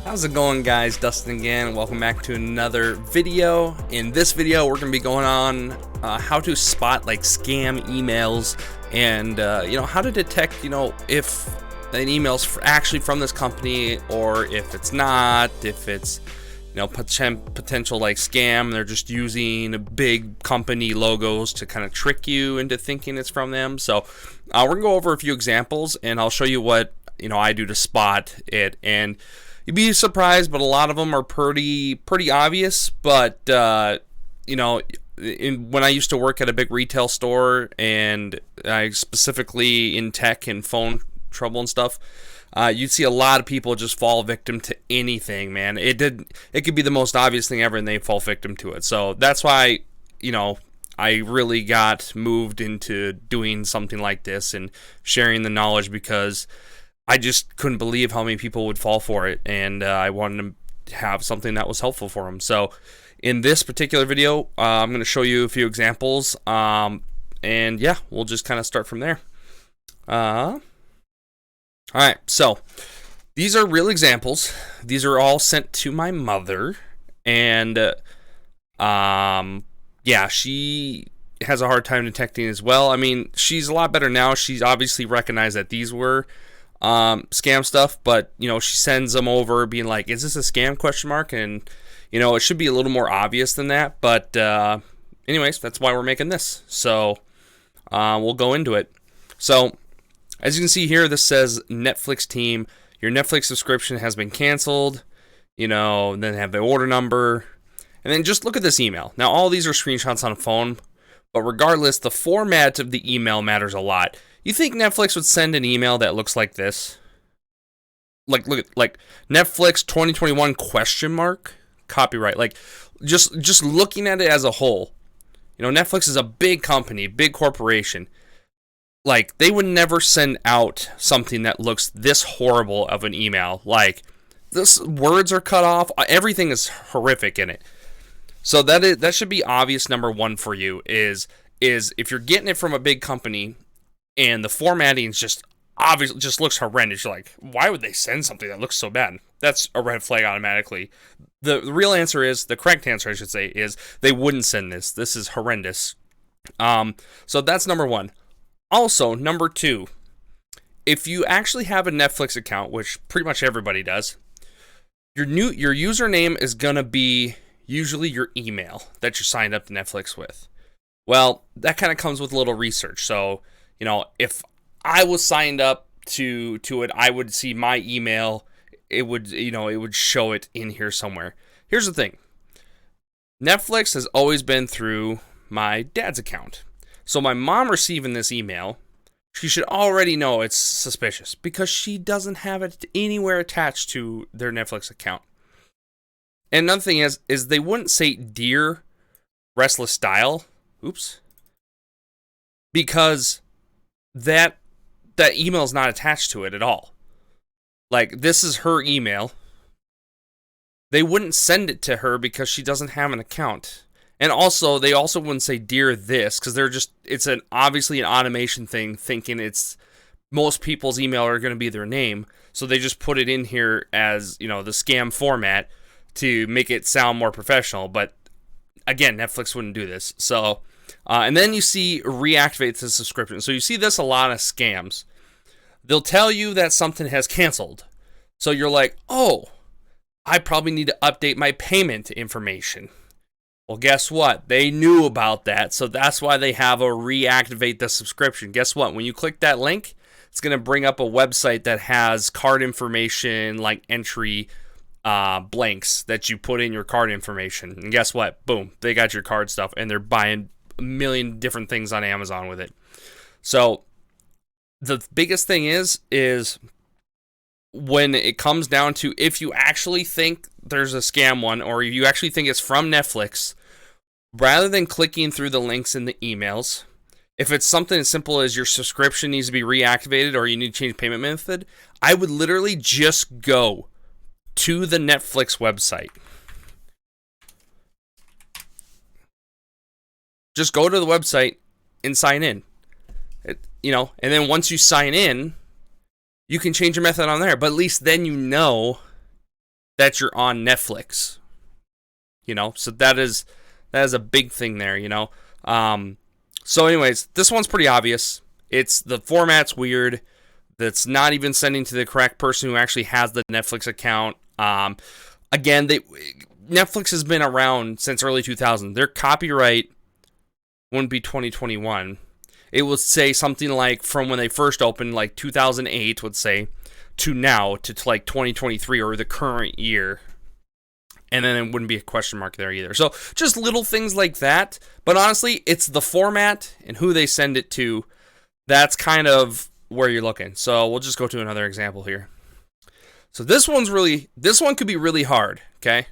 How's it going, guys? Dustin again. Welcome back to another video. In this video, we're going to be going on how to spot like scam emails and how to detect if an email's actually from this company or if it's not, if it's potential like scam. They're just using big company logos to kind of trick you into thinking it's from them. So we're gonna go over a few examples and I'll show you what I do to spot it. And you'd be surprised, but a lot of them are pretty obvious. But when I used to work at a big retail store, and I specifically in tech and phone trouble and stuff, you'd see a lot of people just fall victim to anything, man. It could be the most obvious thing ever, and they fall victim to it. So that's why I really got moved into doing something like this and sharing the knowledge, because I just couldn't believe how many people would fall for it, and I wanted to have something that was helpful for them. So in this particular video, I'm going to show you a few examples, and yeah, we'll just kind of start from there. All right, so these are real examples. These are all sent to my mother, and yeah, she has a hard time detecting as well. I mean, she's a lot better now. She's obviously recognized that these were scam stuff, but she sends them over being like, is this a scam question mark? And it should be a little more obvious than that, but anyways, that's why we're making this. So we'll go into it. So as you can see here, this says Netflix team, your Netflix subscription has been canceled, then have the order number, and then just look at this email. Now all these are screenshots on a phone, but regardless, the format of the email matters a lot. You think Netflix would send an email that looks like this? Like Netflix 2021 question mark copyright. Like just looking at it as a whole. Netflix is a big company, big corporation. Like, they would never send out something that looks this horrible of an email. Like, this words are cut off. Everything is horrific in it. So that should be obvious. Number one for you is if you're getting it from a big company and the formatting is just obviously just looks horrendous, you're like, why would they send something that looks so bad? That's a red flag automatically. The real answer is, the correct answer I should say, is they wouldn't send this. This is horrendous. So that's number one. Also, number two, if you actually have a Netflix account, which pretty much everybody does, your username is gonna be usually your email that you're signed up to Netflix with. Well, that kind of comes with a little research. So, if I was signed up to it, I would see my email. It would show it in here somewhere. Here's the thing. Netflix has always been through my dad's account. So my mom receiving this email, she should already know it's suspicious, because she doesn't have it anywhere attached to their Netflix account. And another thing is they wouldn't say "Dear Restless Style," oops, because that email is not attached to it at all. Like, this is her email. They wouldn't send it to her because she doesn't have an account. And also, they also wouldn't say "Dear this," because it's obviously an automation thing, thinking it's most people's email are going to be their name. So they just put it in here as, the scam format to make it sound more professional. But again, Netflix wouldn't do this. So, and then you see reactivate the subscription. So you see this a lot of scams. They'll tell you that something has canceled. So you're like, oh, I probably need to update my payment information. Well, guess what? They knew about that, so that's why they have a reactivate the subscription. Guess what? When you click that link, it's going to bring up a website that has card information, like entry blanks that you put in your card information. And guess what? Boom, they got your card stuff, and they're buying a million different things on Amazon with it. So the biggest thing is when it comes down to, if you actually think there's a scam one, or you actually think it's from Netflix, rather than clicking through the links in the emails, if it's something as simple as your subscription needs to be reactivated or you need to change payment method, I would literally just go to the Netflix website. Just go to the website and sign in. And then once you sign in, you can change your method on there. But at least then that you're on Netflix. So that is a big thing there. So anyways, this one's pretty obvious. It's the format's weird. That's not even sending to the correct person who actually has the Netflix account. Again, Netflix has been around since early 2000. Their copyright wouldn't be 2021. It would say something like from when they first opened, like 2008, would say, to now, to like 2023 or the current year. And then it wouldn't be a question mark there either. So just little things like that. But honestly, it's the format and who they send it to. That's kind of where you're looking. So we'll just go to another example here. So this one could be really hard, okay?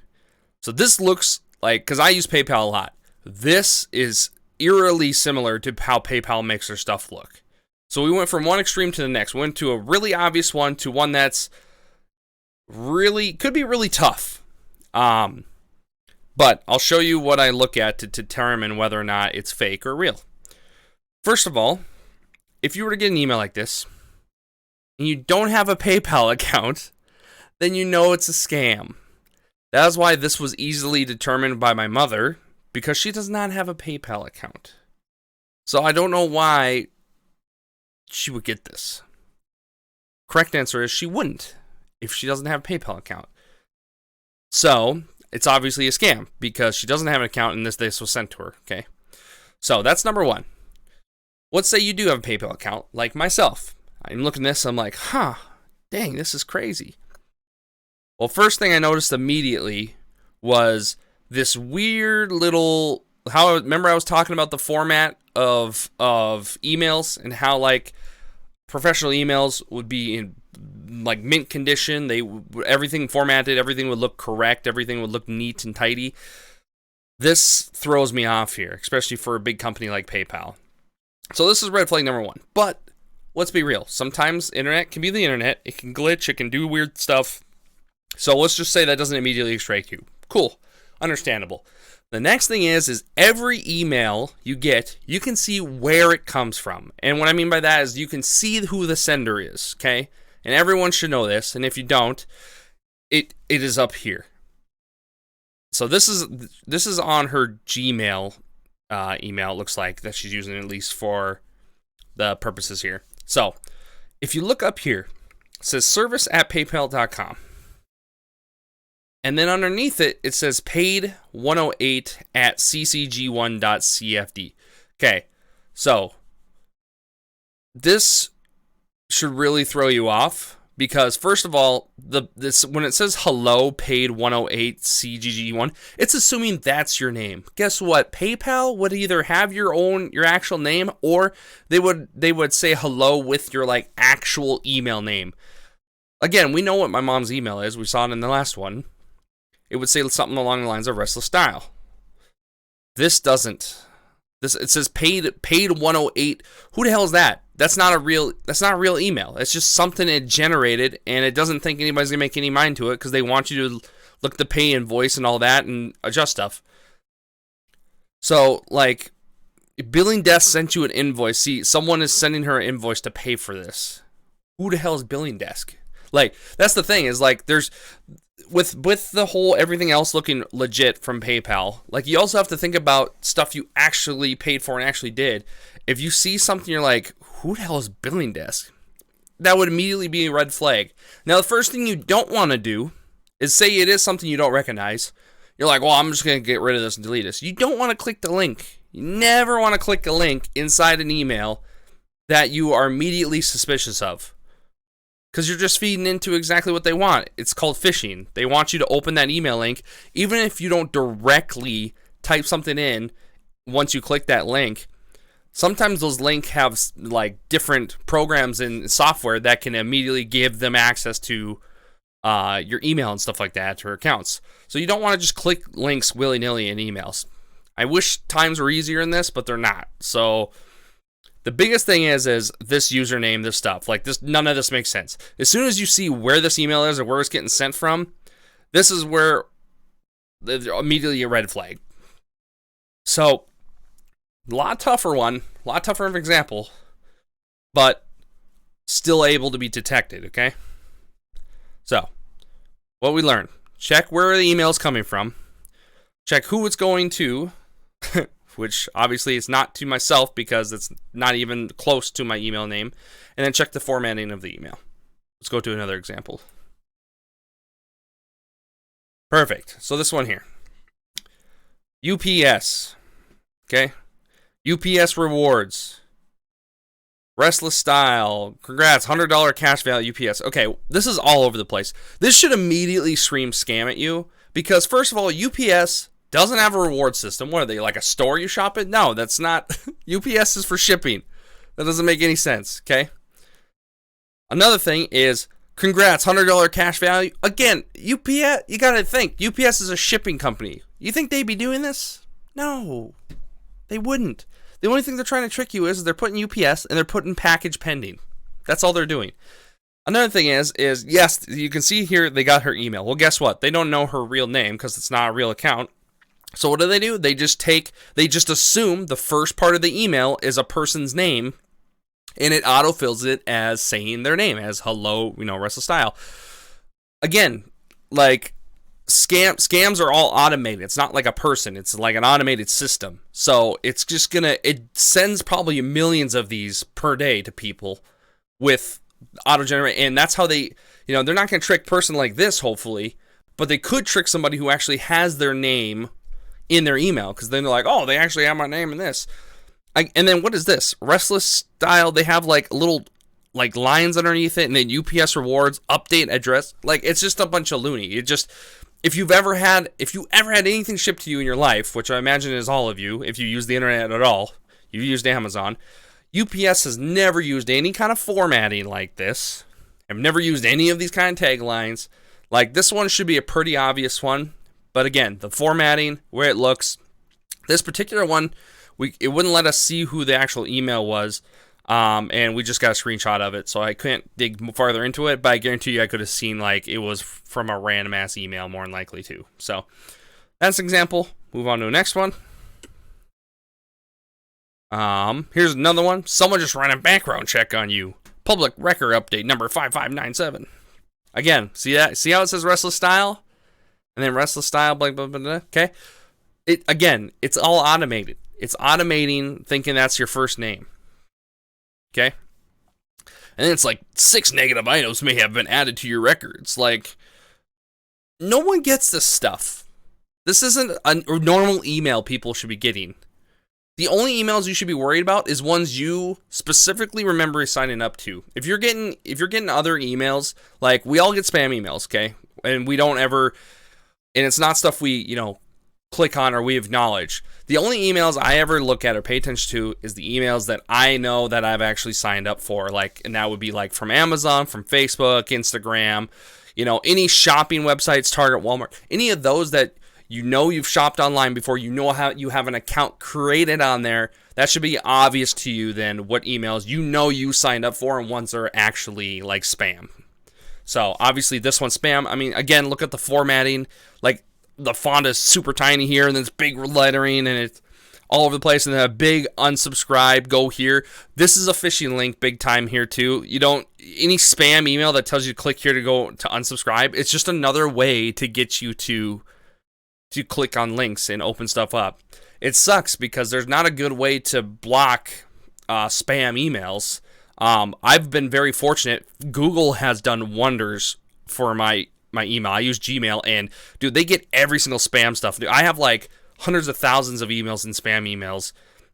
So this looks like, because I use PayPal a lot, this is eerily similar to how PayPal makes their stuff look. So we went from one extreme to the next. We went to a really obvious one to one that's could be really tough. But I'll show you what I look at to determine whether or not it's fake or real. First of all, if you were to get an email like this, and you don't have a PayPal account, then you know it's a scam. That's why this was easily determined by my mother, because she does not have a PayPal account. So I don't know why she would get this. Correct answer is she wouldn't if she doesn't have a PayPal account. So it's obviously a scam because she doesn't have an account and this was sent to her, okay? So that's number one. Let's say you do have a PayPal account, like myself. I'm looking at this, I'm like, dang, this is crazy. Well, first thing I noticed immediately was this weird little, remember I was talking about the format of emails and how like professional emails would be in like mint condition. Everything formatted, everything would look correct, everything would look neat and tidy. This throws me off here, especially for a big company like PayPal. So this is red flag number one. But let's be real. Sometimes internet can be the internet. It can glitch. It can do weird stuff. So let's just say that doesn't immediately strike you. Cool. Understandable. The next thing is every email you get, you can see where it comes from. And what I mean by that is you can see who the sender is, okay? And everyone should know this. And if you don't, it is up here. So this is on her Gmail email, it looks like, that she's using at least for the purposes here. So if you look up here, it says service@paypal.com. And then underneath it, it says paid 108 at ccg1.cfd. Okay, so this should really throw you off because, first of all, when it says hello paid 108 CGG1, it's assuming that's your name. Guess what? PayPal would either have your actual name, or they would say hello with your like actual email name. Again, we know what my mom's email is. We saw it in the last one. It would say something along the lines of Restless Style. This doesn't. It says paid 108. Who the hell is that? That's not a real email. It's just something it generated, and it doesn't think anybody's gonna make any mind to it because they want you to look the pay invoice and all that and adjust stuff. So like, Billing Desk sent you an invoice. See, someone is sending her an invoice to pay for this. Who the hell is Billing Desk? Like, that's the thing, is like there's with the whole everything else looking legit from PayPal, like you also have to think about stuff you actually paid for and actually did. If you see something you're like, who the hell is Billing Desk? That would immediately be a red flag. Now, the first thing you don't want to do is say it is something you don't recognize. You're like, well, I'm just going to get rid of this and delete this. You don't want to click the link. You never want to click a link inside an email that you are immediately suspicious of. Because you're just feeding into exactly what they want. It's called phishing. They want you to open that email link, even if you don't directly type something in once you click that link. Sometimes those links have like different programs and software that can immediately give them access to your email and stuff like that, or accounts. So you don't want to just click links willy-nilly in emails. I wish times were easier in this, but they're not. So the biggest thing is this username, this stuff. Like this, none of this makes sense. As soon as you see where this email is or where it's getting sent from, this is where immediately a red flag. So a lot tougher of an example, but still able to be detected, okay? So what we learned, check where the email is coming from, check who it's going to, which obviously it's not to myself because it's not even close to my email name, and then check the formatting of the email. Let's go to another example. Perfect. So this one here. UPS. Okay? UPS rewards. Restless Style. Congrats. $100 cash value UPS. Okay, this is all over the place. This should immediately scream scam at you because, first of all, UPS doesn't have a reward system. What are they, like a store you shop at? No, that's not. UPS is for shipping. That doesn't make any sense, okay? Another thing is, congrats, $100 cash value. Again, UPS, you gotta think, UPS is a shipping company. You think they'd be doing this? No, they wouldn't. The only thing they're trying to trick you is they're putting UPS and they're putting package pending. That's all they're doing. Another thing is yes, you can see here they got her email. Well, guess what? They don't know her real name because it's not a real account. So what do? They just assume the first part of the email is a person's name, and it autofills it as saying their name, as hello, Restless Style. Again, like scams are all automated. It's not like a person. It's like an automated system. So it's just it sends probably millions of these per day to people with auto-generate, and that's how they, they're not going to trick a person like this, hopefully, but they could trick somebody who actually has their name in their email, because then they're like, oh, they actually have my name in this. And then what is this? Restless Style, they have like little like lines underneath it, and then UPS rewards, update address. Like, it's just a bunch of loony. It just, if you ever had anything shipped to you in your life, which I imagine is all of you, if you use the internet at all, you've used Amazon, UPS has never used any kind of formatting like this. I've never used any of these kind of taglines. Like, this one should be a pretty obvious one. But again, the formatting, where it looks, this particular one, it wouldn't let us see who the actual email was, and we just got a screenshot of it, so I couldn't dig farther into it, but I guarantee you I could have seen, like, it was from a random-ass email, more than likely, too. So, that's an example. Move on to the next one. Here's another one. Someone just ran a background check on you. Public record update number 5597. Again, see that? See how it says Restless Style? And then Restless Style, blah, blah, blah, blah, okay? It's all automated. It's automating, thinking that's your first name. Okay? And then it's like, 6 negative items may have been added to your records. Like, no one gets this stuff. This isn't a normal email people should be getting. The only emails you should be worried about is ones you specifically remember signing up to. If you're getting other emails, like, we all get spam emails, okay? And we don't ever, and it's not stuff we, click on or we acknowledge. The only emails I ever look at or pay attention to is the emails that I know that I've actually signed up for, like, and that would be like from Amazon, from Facebook, Instagram, any shopping websites, Target, Walmart, any of those that you've shopped online before, how you have an account created on there. That should be obvious to you then what emails you signed up for and ones are actually like spam. So obviously this one's spam. I mean, again, look at the formatting. Like, the font is super tiny here, and then it's big lettering, and it's all over the place, and then a big unsubscribe, go here. This is a phishing link big time here too. Any spam email that tells you to click here to go to unsubscribe, it's just another way to get you to click on links and open stuff up. It sucks because there's not a good way to block spam emails. I've been very fortunate. Google has done wonders for my email. I use Gmail, and dude, they get every single spam stuff. Dude, I have like hundreds of thousands of emails and spam emails,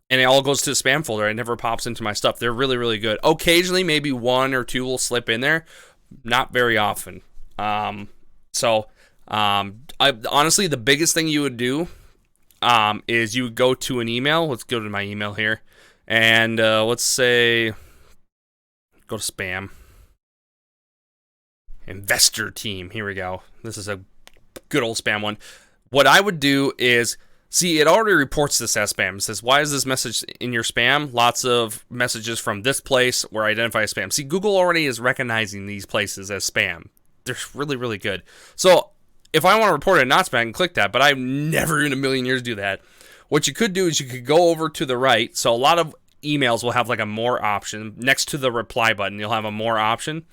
and it all goes to the spam folder. It never pops into my stuff. They're really, really good. Occasionally, maybe one or two will slip in there. Not very often. Honestly, the biggest thing you would do is you would go to an email. Let's go to my email here, and let's say go to spam. Investor team. Here we go. This is a good old spam one. What I would do is, see, it already reports this as spam. It says, why is this message in your spam? Lots of messages from this place were identified as spam. See, Google already is recognizing these places as spam. They're really, really good. So if I want to report it not spam, I can click that, but I've never in a million years do that. What you could do is you could go over to the right. So a lot of emails will have like a more option. Next to the reply button, you'll have a more option.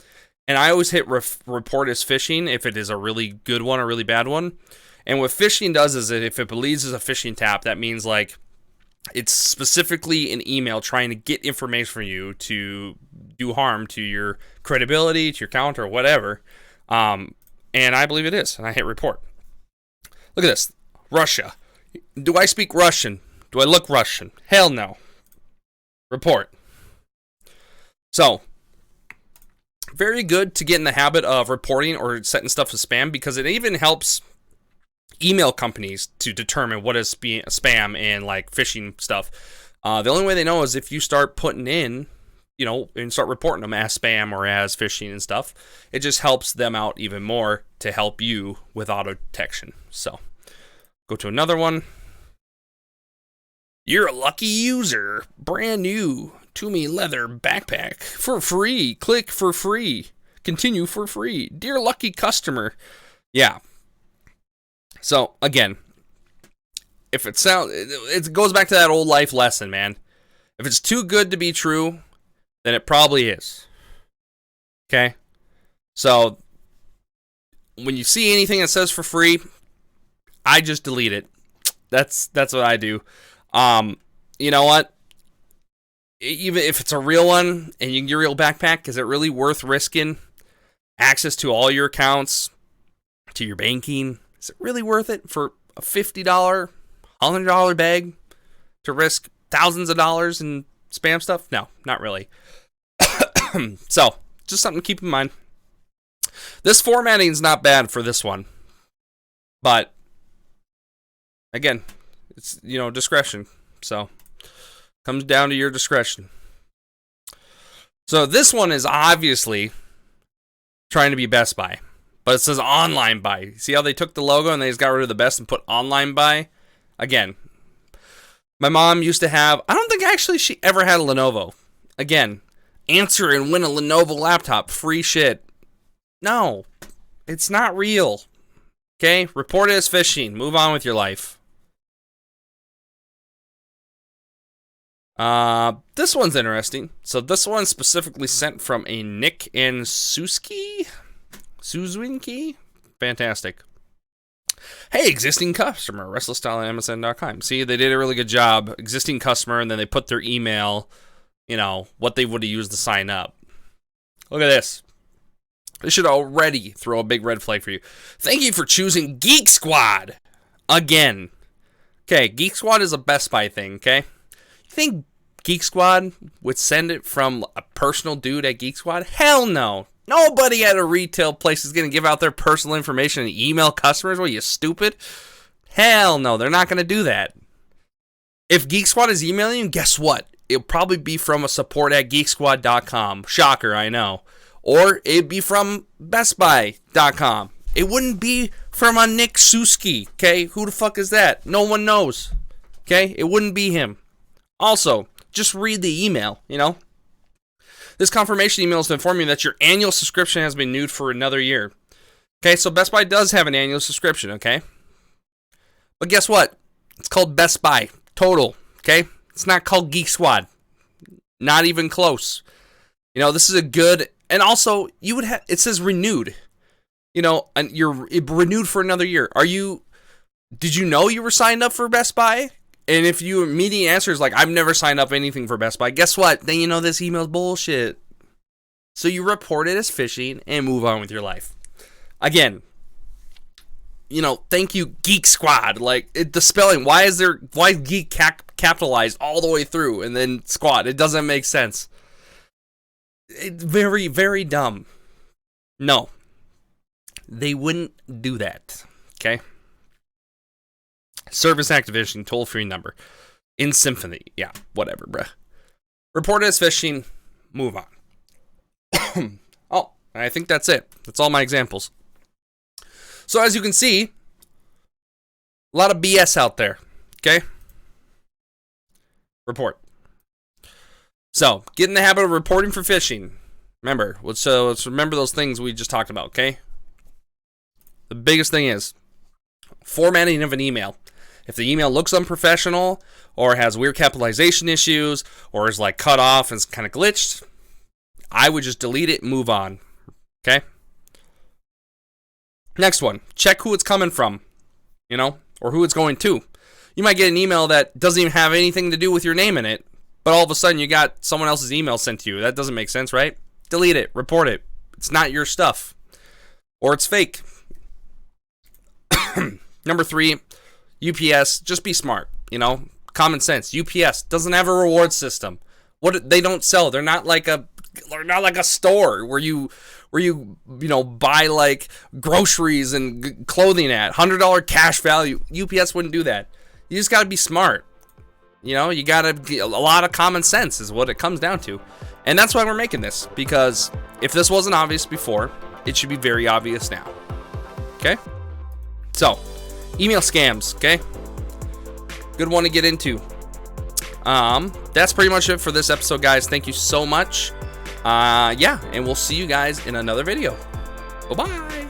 And I always hit report as phishing if it is a really good one or really bad one. And what phishing does is that if it believes it's a phishing tap, that means like it's specifically an email trying to get information from you to do harm to your credibility, to your account, or whatever. And I believe it is. And I hit report. Look at this. Russia. Do I speak Russian? Do I look Russian? Hell no. Report. So, very good to get in the habit of reporting or setting stuff as spam, because it even helps email companies to determine what is spam and like phishing stuff. The only way they know is if you start putting in, and start reporting them as spam or as phishing and stuff. It just helps them out even more to help you with auto detection. So, go to another one. You're a lucky user. Brand new Tumi leather backpack for free. Click for free. Continue for free. Dear lucky customer. Yeah. So, again, if it goes back to that old life lesson, man. If it's too good to be true, then it probably is. Okay? So, when you see anything that says for free, I just delete it. That's what I do. You know what? Even if it's a real one and you can get a real backpack, is it really worth risking access to all your accounts, to your banking? Is it really worth it for a $50, $100 bag to risk thousands of dollars in spam stuff? No, not really. So, just something to keep in mind. This formatting is not bad for this one. But, again, it's, discretion. So, comes down to your discretion. So, this one is obviously trying to be Best Buy. But it says online buy. See how they took the logo and they just got rid of the best and put online buy? Again, my mom used to have, I don't think actually she ever had a Lenovo. Again, answer and win a Lenovo laptop. Free shit. No, it's not real. Okay? Report it as phishing. Move on with your life. This one's interesting. So this one's specifically sent from a Nick and Suzuki. Fantastic. Hey, existing customer, restlesstyle@msn.com. See, they did a really good job. Existing customer, and then they put their email, what they would have used to sign up. Look at this. This should already throw a big red flag for you. Thank you for choosing Geek Squad. Again. Okay, Geek Squad is a Best Buy thing, okay? You think Geek Squad would send it from a personal dude at Geek Squad? Hell no. Nobody at a retail place is going to give out their personal information and email customers. What, are you stupid? Hell no, they're not going to do that. If Geek Squad is emailing you, guess what? It'll probably be from a support@geeksquad.com. Shocker, I know. Or it'd be from bestbuy.com. It wouldn't be from a Nick Suzuki, okay? Who the fuck is that? No one knows, okay? It wouldn't be him. Also, just read the email, This confirmation email is to inform you that your annual subscription has been renewed for another year. Okay, so Best Buy does have an annual subscription, okay? But guess what? It's called Best Buy Total, okay? It's not called Geek Squad. Not even close. This is a good, and also, you would have, it says renewed. And you're renewed for another year. Did you know you were signed up for Best Buy? And if you immediate answer is like, I've never signed up anything for Best Buy, guess what? Then this email's bullshit. So you report it as phishing and move on with your life. Again, thank you, Geek Squad. Like, the spelling, why is Geek capitalized all the way through and then Squad? It doesn't make sense. It's very, very dumb. No. They wouldn't do that. Okay? Service activation, toll-free number. In Symphony. Yeah, whatever, bruh. Report it as phishing. Move on. Oh, I think that's it. That's all my examples. So as you can see, a lot of BS out there. Okay? Report. So, get in the habit of reporting for phishing. Remember, let's remember those things we just talked about, okay? The biggest thing is formatting of an email. If the email looks unprofessional or has weird capitalization issues or is like cut off and is kind of glitched, I would just delete it and move on. Okay? Next one, check who it's coming from, or who it's going to. You might get an email that doesn't even have anything to do with your name in it, but all of a sudden you got someone else's email sent to you. That doesn't make sense, right? Delete it, report it. It's not your stuff, or it's fake. Number 3, UPS, just be smart, common sense. UPS doesn't have a reward system. They don't sell. They're not like a store where you buy like groceries and clothing at $100 cash value. UPS wouldn't do that. You just got to be smart. You got to a lot of common sense is what it comes down to. And that's why we're making this, because if this wasn't obvious before, it should be very obvious now. Okay? So, email scams, okay? Good one to get into. That's pretty much it for this episode, guys. Thank you so much. And we'll see you guys in another video. Bye-bye.